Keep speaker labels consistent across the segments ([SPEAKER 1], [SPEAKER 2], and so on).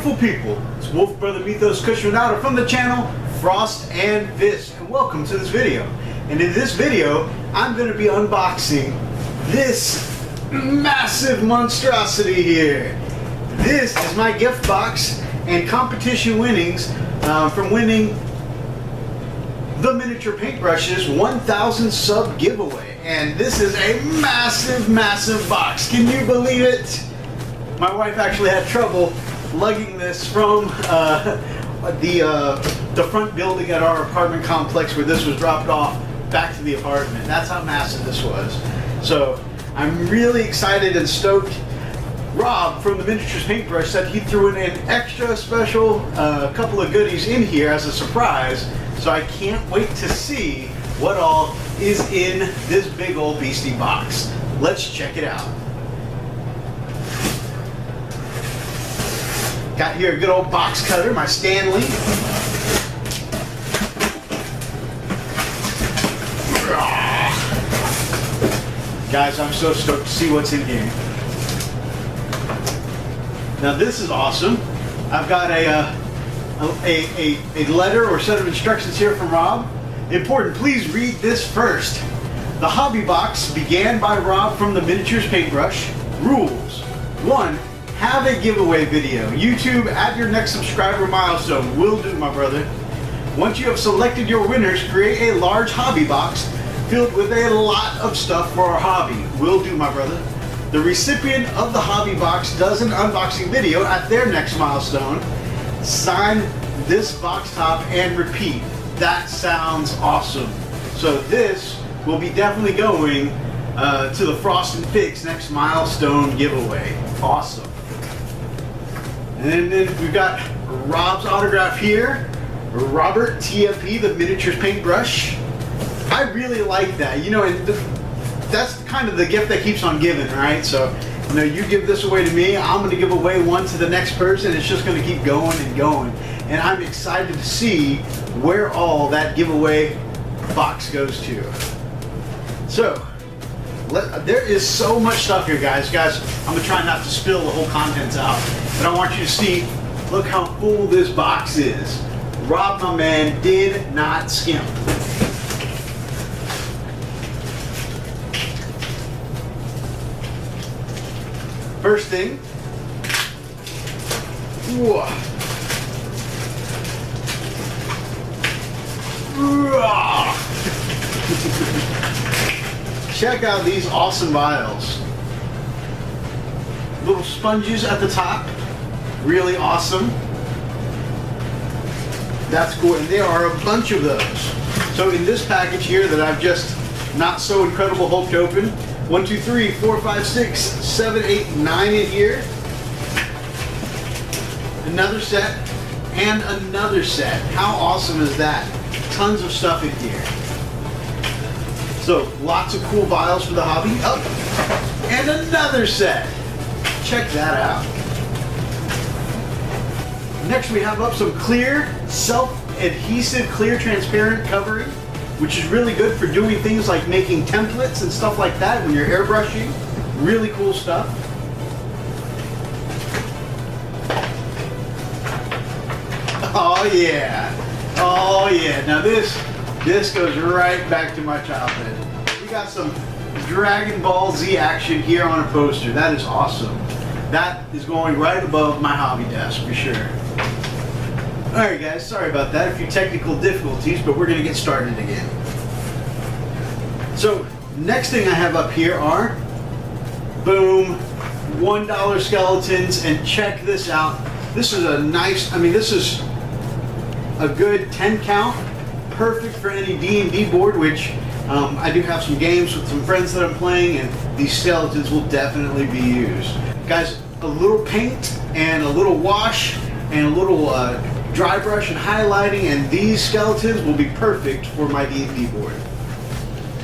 [SPEAKER 1] beautiful people, it's Wolf Brother Mythos Kushmanada from the channel Frost and Vis, and welcome to this video. And in this video, I'm going to be unboxing this massive monstrosity here. This is my gift box and competition winnings from winning the Miniature Paintbrushes 1000 sub giveaway. And this is a massive, massive box. Can you believe it? My wife actually had trouble lugging this from the front building at our apartment complex where this was dropped off back to the apartment. That's how massive this was. So I'm really excited and stoked. Rob from the Miniatures Paintbrush said he threw in an extra special couple of goodies in here as a surprise. So I can't wait to see what all is in this big old beastie box. Let's check it out. Got here a good old box cutter, my Stanley. Guys, I'm so stoked to see what's in here. Now this is awesome. I've got a letter or set of instructions here from Rob. Important, please read this first. The hobby box began by Rob from the Miniatures Paintbrush. Rules. 1. Have a giveaway video. YouTube, at your next subscriber milestone. Will do, my brother. Once you have selected your winners, create a large hobby box filled with a lot of stuff for our hobby. Will do, my brother. The recipient of the hobby box does an unboxing video at their next milestone. Sign this box top and repeat. That sounds awesome. So this will be definitely going to the Frost and Fix next milestone giveaway. Awesome. And then we've got Rob's autograph here. Robert TFP, the Miniatures Paintbrush. I really like that. You know, and that's kind of the gift that keeps on giving, right? So, you know, you give this away to me, I'm going to give away one to the next person. It's just going to keep going and going. And I'm excited to see where all that giveaway box goes to. So, there is so much stuff here, guys. Guys, I'm going to try not to spill the whole contents out. But I want you to see, look how full this box is. Rob, my man, did not skimp. First thing, check out these awesome vials. Little sponges at the top, really awesome. That's cool, and there are a bunch of those. So in this package here that I've just not so incredible hulked open, 1, 2, 3, 4, 5, 6, 7, 8, 9 in here. Another set and another set. How awesome is that? Tons of stuff in here. So lots of cool vials for the hobby. Oh, and another set. Check that out. Next we have up some clear, self-adhesive, clear, transparent covering, which is really good for doing things like making templates and stuff like that when you're airbrushing. Really cool stuff. Oh yeah. Oh yeah. Now this goes right back to my childhood. We got some Dragon Ball Z action here on a poster. That is awesome. That is going right above my hobby desk for sure. Alright guys, sorry about that. A few technical difficulties, but we're going to get started again. So, next thing I have up here are, boom, $1 skeletons, and check this out. This is a nice, this is a good 10 count, perfect for any D&D board, which I do have some games with some friends that I'm playing, and these skeletons will definitely be used. Guys, a little paint and a little wash and a little dry brush and highlighting, and these skeletons will be perfect for my D&D board.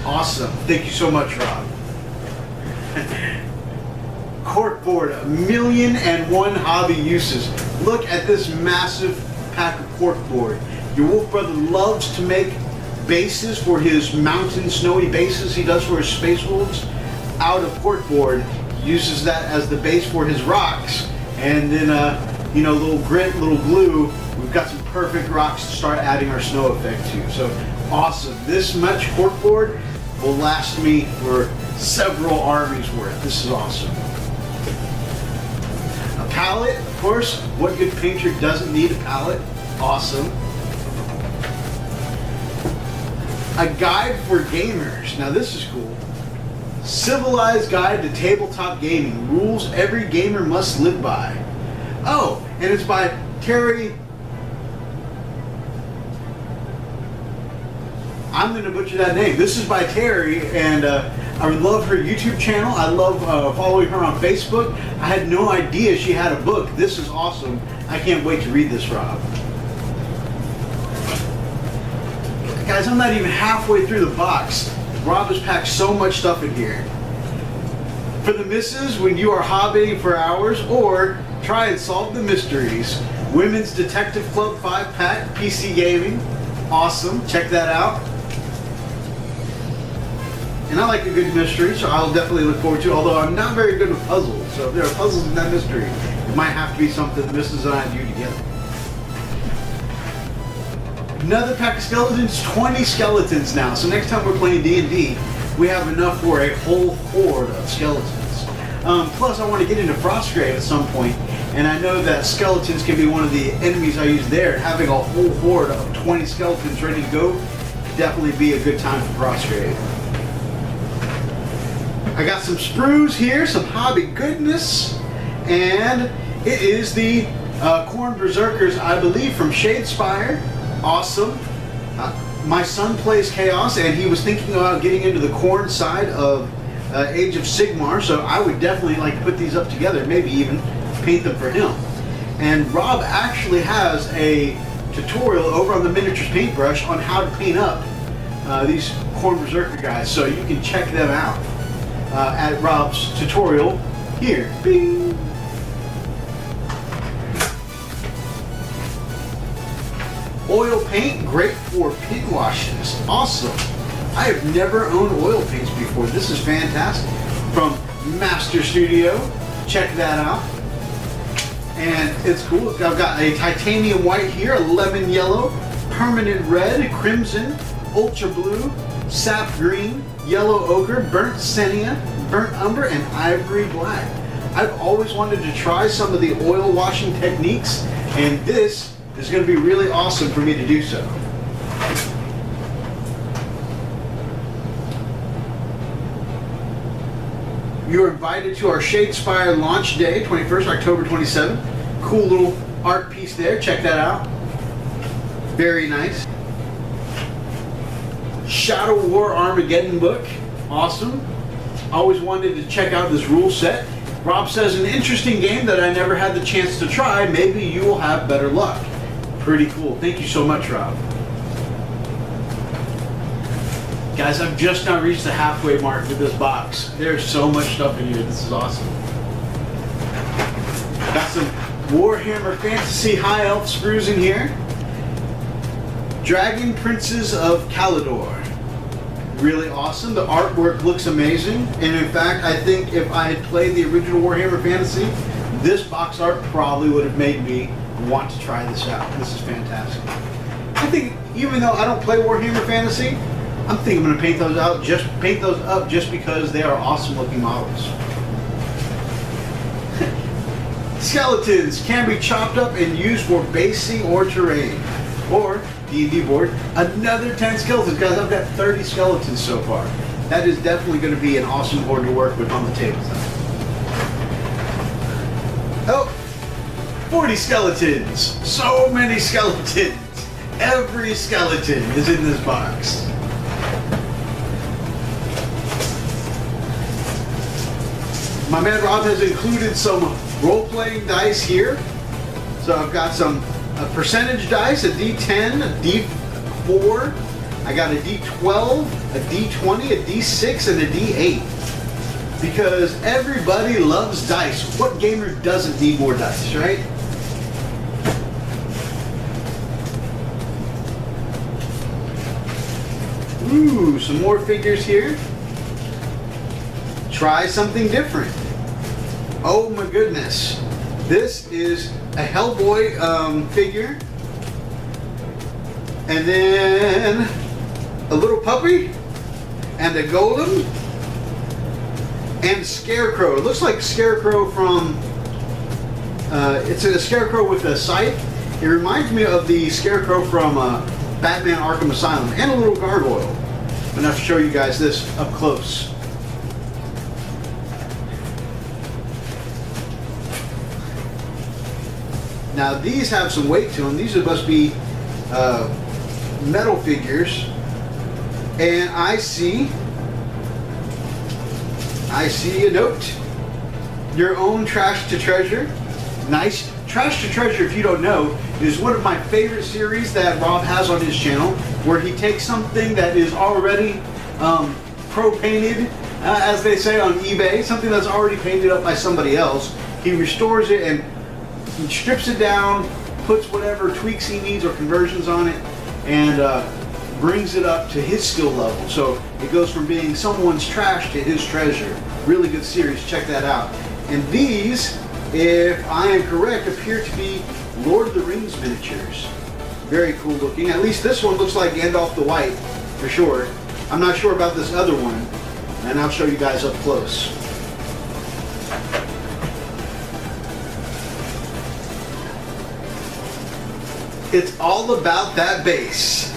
[SPEAKER 1] Awesome. Thank you so much, Rob. Corkboard, 1,000,001 hobby uses. Look at this massive pack of corkboard. Your Wolf Brother loves to make bases for his mountain snowy bases he does for his Space Wolves out of corkboard. Uses that as the base for his rocks, and then you know, little grit, little glue, we've got some perfect rocks to start adding our snow effect to. So awesome. This much corkboard will last me for several armies worth. This is awesome. A palette, of course. What good painter doesn't need a palette? Awesome. A guide for gamers. Now this is cool. Civilized Guide to Tabletop Gaming. Rules every gamer must live by. Oh, and it's by Terry. I'm going to butcher that name. This is by Terry, and I love her YouTube channel. I love following her on Facebook. I had no idea she had a book. This is awesome. I can't wait to read this, Rob. Guys, I'm not even halfway through the box. Rob has packed so much stuff in here. For the misses, when you are hobbying for hours, or try and solve the mysteries. Women's Detective Club 5-pack, PC gaming. Awesome, check that out. And I like a good mystery, so I'll definitely look forward to it, although I'm not very good with puzzles. So if there are puzzles in that mystery, it might have to be something the misses and I do together. Another pack of skeletons, 20 skeletons now. So next time we're playing D&D, we have enough for a whole horde of skeletons. Plus, I want to get into Frostgrave at some point, and I know that skeletons can be one of the enemies I use there. Having a whole horde of 20 skeletons ready to go could definitely be a good time for Frostgrave. I got some sprues here, some hobby goodness, and it is the Khorne Berserkers, I believe, from Shadespire. Awesome. My son plays Chaos, and he was thinking about getting into the Khorne side of Age of Sigmar, so I would definitely like to put these up together, maybe even paint them for him. And Rob actually has a tutorial over on the Miniatures Paintbrush on how to paint up these Khorne Berserker guys, so you can check them out at Rob's tutorial here. Bing! Oil paint, great for pin washes. Awesome. I have never owned oil paints before. This is fantastic. From Master Studio. Check that out. And it's cool. I've got a titanium white here, a lemon yellow, permanent red, crimson, ultra blue, sap green, yellow ochre, burnt sienna, burnt umber, and ivory black. I've always wanted to try some of the oil washing techniques, and this is going to be really awesome for me to do so. You're invited to our Shadespire launch day, 21st, October 27th. Cool little art piece there. Check that out. Very nice. Shadow War Armageddon book. Awesome. Always wanted to check out this rule set. Rob says, an interesting game that I never had the chance to try. Maybe you will have better luck. Pretty cool. Thank you so much, Rob. Guys, I've just now reached the halfway mark with this box. There's so much stuff in here. This is awesome. Got some Warhammer Fantasy High Elf sprues in here. Dragon Princes of Kalador. Really awesome. The artwork looks amazing. And in fact, I think if I had played the original Warhammer Fantasy, this box art probably would have made me want to try this out. This is fantastic. I think even though I don't play Warhammer Fantasy, I'm thinking I'm going to paint those up just because they are awesome looking models. Skeletons can be chopped up and used for basing or terrain. Or D&D board, another 10 skeletons. Guys, I've got 30 skeletons so far. That is definitely going to be an awesome board to work with on the table. Oh, 40 skeletons. So many skeletons. Every skeleton is in this box. My man Rob has included some role-playing dice here. So I've got some percentage dice, a D10, a D4, I got a D12, a D20, a D6, and a D8. Because everybody loves dice. What gamer doesn't need more dice, right? Ooh, some more figures here. Try something different. Oh my goodness. This is a Hellboy figure, and then a little puppy, and a golem, and Scarecrow. It looks like Scarecrow from, it's a Scarecrow with a scythe. It reminds me of the Scarecrow from Batman Arkham Asylum, and a little gargoyle. I'm gonna have to show you guys this up close. Now these have some weight to them. These must be metal figures. And I see a note. Your own trash to treasure. Nice. Trash to Treasure, if you don't know, is one of my favorite series that Rob has on his channel, where he takes something that is already pro-painted, as they say on eBay, something that's already painted up by somebody else. He restores it and he strips it down, puts whatever tweaks he needs or conversions on it, and brings it up to his skill level. So it goes from being someone's trash to his treasure. Really good series, check that out. And these, if I am correct, appear to be Lord of the Rings miniatures. Very cool looking. At least this one looks like Gandalf the White, for sure. I'm not sure about this other one, and I'll show you guys up close. It's all about that base.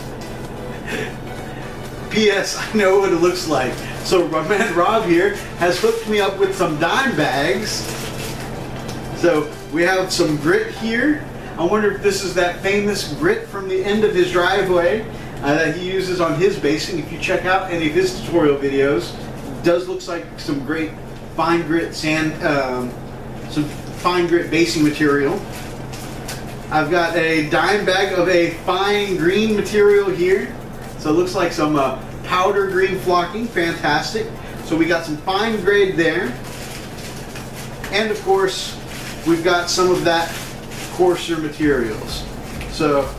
[SPEAKER 1] P.S. I know what it looks like. So my man Rob here has hooked me up with some dime bags. So we have some grit here. I wonder if this is that famous grit from the end of his driveway that he uses on his basing. If you check out any of his tutorial videos, it does look like some great fine grit sand, some fine grit basing material. I've got a dime bag of a fine green material here. So it looks like some powder green flocking, fantastic. So we got some fine grade there. And of course, we've got some of that coarser materials. So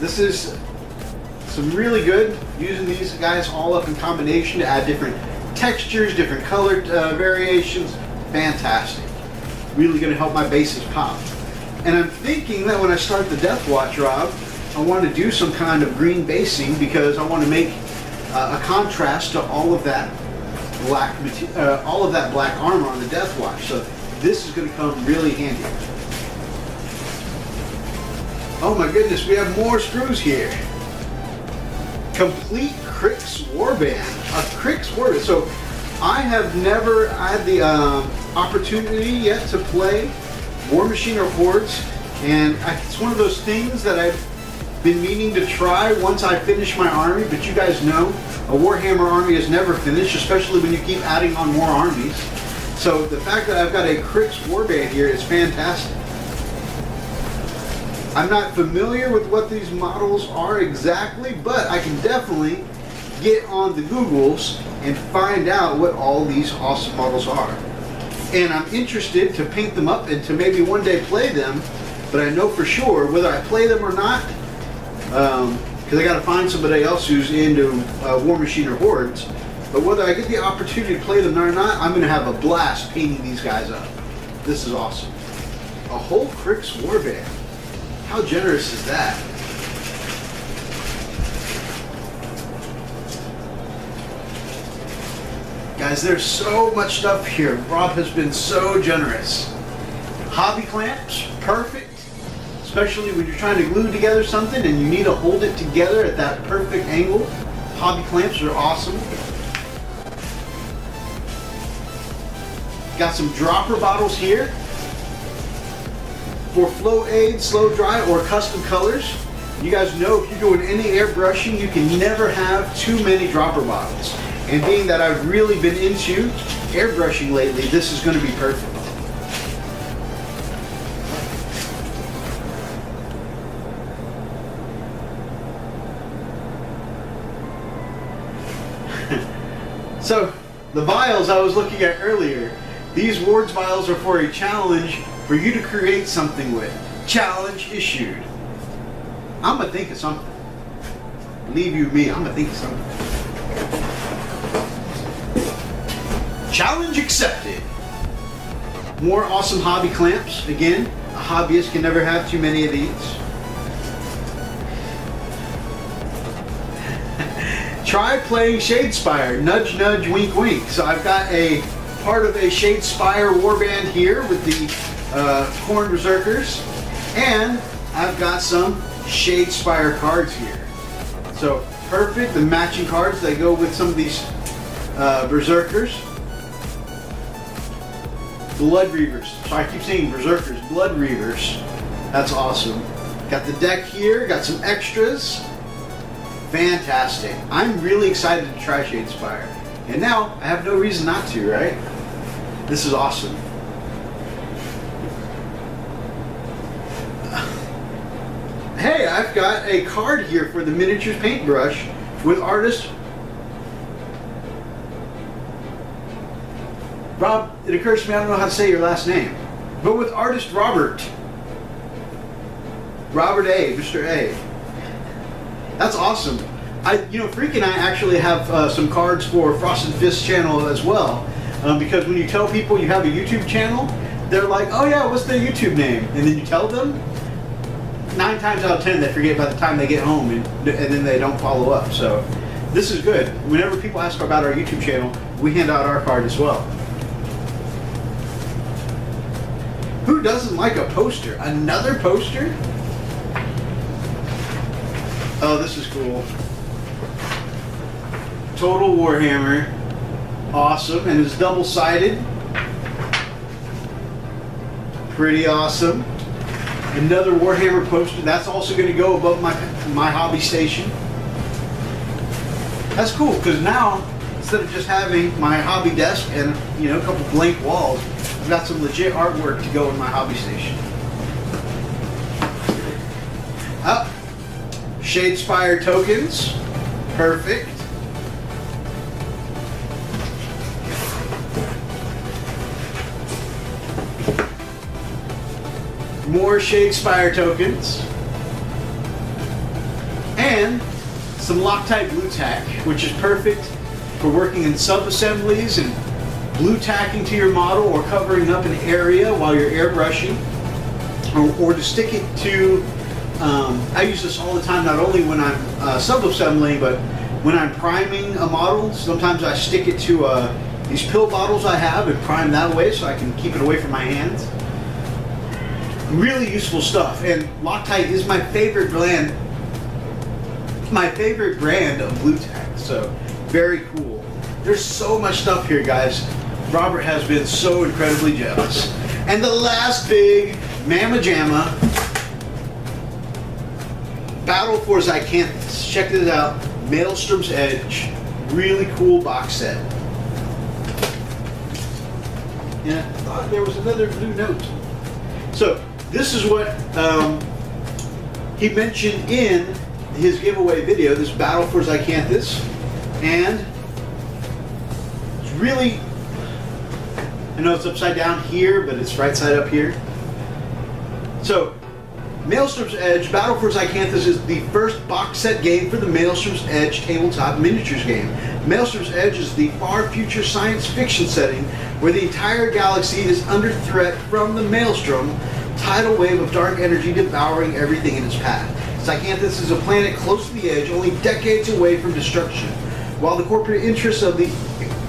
[SPEAKER 1] this is some really good, using these guys all up in combination to add different textures, different color variations. Fantastic. Really gonna help my bases pop. And I'm thinking that when I start the Death Watch, Rob, I want to do some kind of green basing because I want to make a contrast to all of that black armor on the Death Watch. So this is going to come really handy. Oh my goodness, we have more screws here. Complete Crix Warband. A Crix Warband. So I have never had the opportunity yet to play War Machine or Hordes, and it's one of those things that I've been meaning to try once I finish my army, but you guys know a Warhammer army is never finished, especially when you keep adding on more armies. So the fact that I've got a Crix Warband here is fantastic. I'm not familiar with what these models are exactly, but I can definitely get on the Googles and find out what all these awesome models are. And I'm interested to paint them up and to maybe one day play them, but I know for sure whether I play them or not, because I got to find somebody else who's into War Machine or Hordes, but whether I get the opportunity to play them or not, I'm going to have a blast painting these guys up. This is awesome. A whole Crix Warband. How generous is that? Guys, there's so much stuff here. Rob has been so generous. Hobby clamps, perfect. Especially when you're trying to glue together something and you need to hold it together at that perfect angle. Hobby clamps are awesome. Got some dropper bottles here for flow aid, slow dry, or custom colors. You guys know if you're doing any airbrushing, you can never have too many dropper bottles. And being that I've really been into airbrushing lately, this is going to be perfect. So, the vials I was looking at earlier, these Wards vials are for a challenge for you to create something with. Challenge issued. I'm going to think of something. Believe you me, I'm going to think of something. Challenge accepted. More awesome hobby clamps. Again, A hobbyist can never have too many of these. Try playing Shadespire. Nudge, nudge, wink, wink. So I've got a part of a Shadespire warband here with the Khorne Berserkers, and I've got some Shadespire cards here. So perfect, the matching cards that go with some of these Berserkers. Blood Reavers. So I keep saying Berserkers, Blood Reavers. That's awesome. Got the deck here, got some extras. Fantastic. I'm really excited to try Shadespire. And now I have no reason not to, right? This is awesome. Hey, I've got a card here for the Miniatures Paintbrush with artist Rob. It occurs to me I don't know how to say your last name, but with artist Robert A, Mr. A. That's awesome. Freak and I actually have some cards for Frosted Fist channel as well, because when you tell people you have a YouTube channel, they're like, oh yeah, what's the YouTube name? And then you tell them, 9 times out of 10 they forget by the time they get home, and then they don't follow up. So this is good. Whenever people ask about our YouTube channel, we hand out our card as well. Who doesn't like a poster? Another poster? Oh, this is cool. Total Warhammer. Awesome. And it's double-sided. Pretty awesome. Another Warhammer poster. That's also going to go above my hobby station. That's cool, because now, instead of just having my hobby desk and a couple blank walls, I've got some legit artwork to go in my hobby station. Up. Shadespire tokens. Perfect. More Shadespire tokens. And some Loctite blue tack, which is perfect for working in sub-assemblies and blue tacking to your model or covering up an area while you're airbrushing, or to stick it to, I use this all the time, not only when I'm sub-assembling, but when I'm priming a model. Sometimes I stick it to these pill bottles I have and prime that way so I can keep it away from my hands. Really useful stuff, and Loctite is my favorite brand. My favorite brand of blue tack, so very cool. There's so much stuff here, guys. Robert has been so incredibly jealous. And the last big Mamma Jamma, Battle for Zycanthus. Check this out, Maelstrom's Edge. Really cool box set. And I thought there was another blue note. So this is what he mentioned in his giveaway video, this Battle for Zycanthus, and it's really, I know it's upside down here, but it's right side up here. So, Maelstrom's Edge, Battle for Zycanthus is the first box set game for the Maelstrom's Edge tabletop miniatures game. Maelstrom's Edge is the far future science fiction setting where the entire galaxy is under threat from the Maelstrom, tidal wave of dark energy devouring everything in its path. Zycanthus is a planet close to the edge, only decades away from destruction. While the corporate interests of the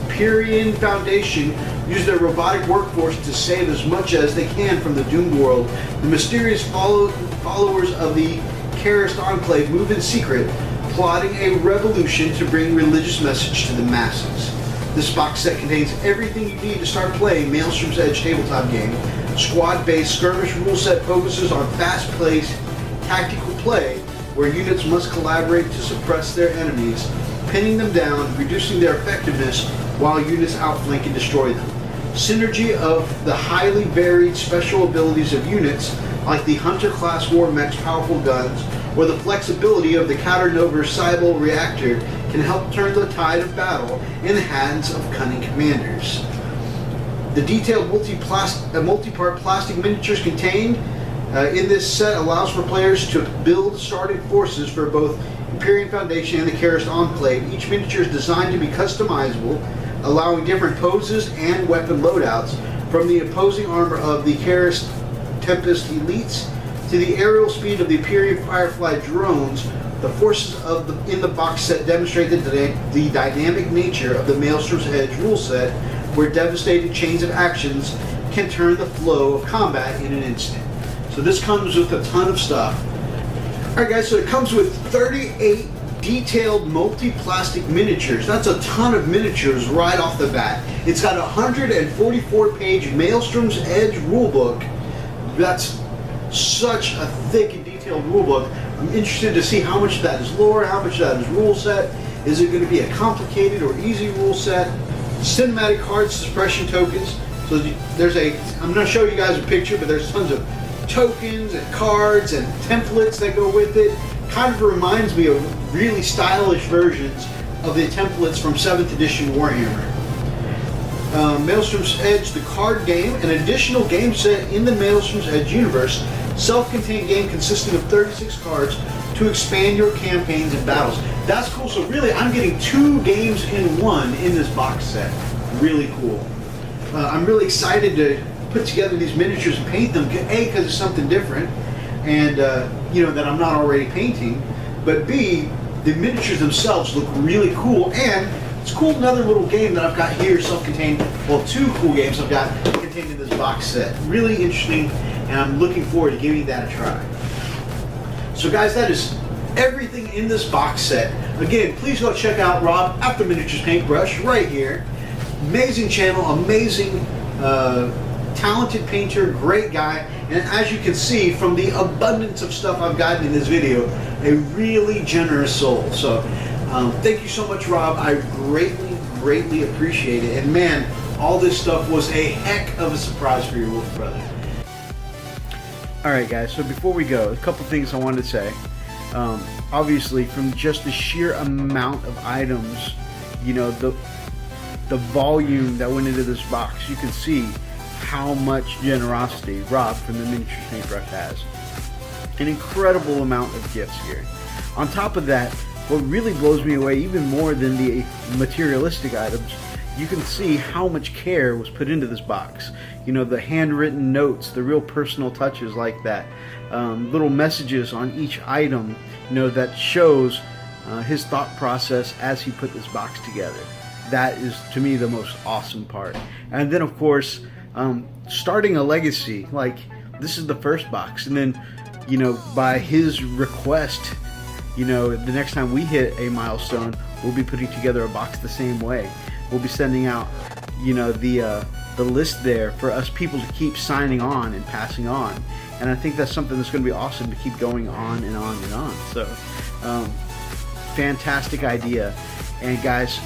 [SPEAKER 1] Empyrean Foundation use their robotic workforce to save as much as they can from the doomed world, the mysterious followers of the Karist Enclave move in secret, plotting a revolution to bring religious message to the masses. This box set contains everything you need to start playing Maelstrom's Edge tabletop game. Squad-based skirmish rule set focuses on fast-paced tactical play where units must collaborate to suppress their enemies, pinning them down, reducing their effectiveness while units outflank and destroy them. Synergy of the highly varied special abilities of units like the Hunter-class war mech's powerful guns or the flexibility of the Counter-Nova Cybele reactor can help turn the tide of battle in the hands of cunning commanders. The detailed multi-part plastic miniatures contained in this set allows for players to build starting forces for both Empyrean Foundation and the Karist Enclave. Each miniature is designed to be customizable, allowing different poses and weapon loadouts from the opposing armor of the Karist Tempest Elites to the aerial speed of the Imperial Firefly drones, the forces in the box set demonstrated the dynamic nature of the Maelstrom's Edge rule set, where devastating chains of actions can turn the flow of combat in an instant. So this comes with a ton of stuff. Alright guys, so it comes with 38 detailed multi-plastic miniatures. That's a ton of miniatures right off the bat. It's got a 144-page Maelstrom's Edge rulebook. That's such a thick and detailed rulebook. I'm interested to see how much of that is lore, how much of that is rule set. Is it going to be a complicated or easy rule set? Cinematic card suppression tokens. So I'm going to show you guys a picture, but there's tons of tokens and cards and templates that go with it. Kind of reminds me of really stylish versions of the templates from 7th edition Warhammer. Maelstrom's Edge, the card game, an additional game set in the Maelstrom's Edge universe, self-contained game consisting of 36 cards to expand your campaigns and battles. That's cool. So really, I'm getting 2 games in one in this box set. Really cool. I'm really excited to put together these miniatures and paint them. A, because it's something different, and that I'm not already painting. But B, the miniatures themselves look really cool, and it's cool. Another little game that I've got here, self-contained. Well, 2 cool games I've got contained in this box set. Really interesting, and I'm looking forward to giving that a try. So guys, that is everything in this box set. Again, please go check out Rob at the Miniatures Paintbrush right here. Amazing channel, amazing talented painter, great guy, and as you can see from the abundance of stuff I've gotten in this video, a really generous soul. So thank you so much, Rob. I greatly appreciate it. And man, all this stuff was a heck of a surprise for your little brother. Alright guys, so before we go, a couple things I wanted to say. Obviously, from just the sheer amount of items, the volume that went into this box, you can see how much generosity Rob from the Miniatures Paintbrush has. An incredible amount of gifts here. On top of that, what really blows me away even more than the materialistic items, you can see how much care was put into this box. The handwritten notes, the real personal touches like that, little messages on each item, that shows his thought process as he put this box together. That is, to me, the most awesome part. And then, of course, starting a legacy, like this is the first box, and then, by his request, the next time we hit a milestone, we'll be putting together a box the same way. We'll be sending out, the list there for us people to keep signing on and passing on. And I think that's something that's going to be awesome to keep going on and on and on. So, fantastic idea. And guys,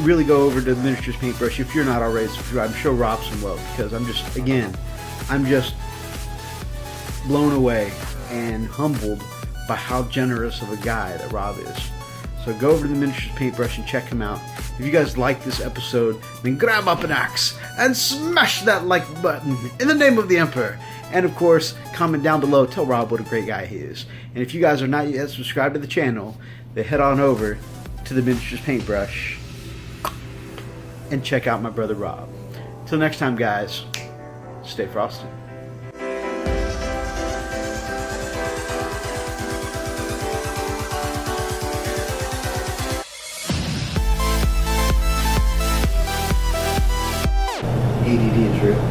[SPEAKER 1] really go over to the Miniatures Paintbrush if you're not already subscribed. I'm sure Rob some love, because I'm just blown away and humbled by how generous of a guy that Rob is. So go over to the Miniatures Paintbrush and check him out. If you guys like this episode, then grab up an axe and smash that like button in the name of the Emperor. And of course, comment down below, tell Rob what a great guy he is. And if you guys are not yet subscribed to the channel, then head on over to the Miniatures Paintbrush and check out my brother Rob. Till next time, guys, stay frosty. ADD is real.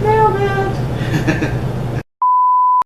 [SPEAKER 2] Nailed it!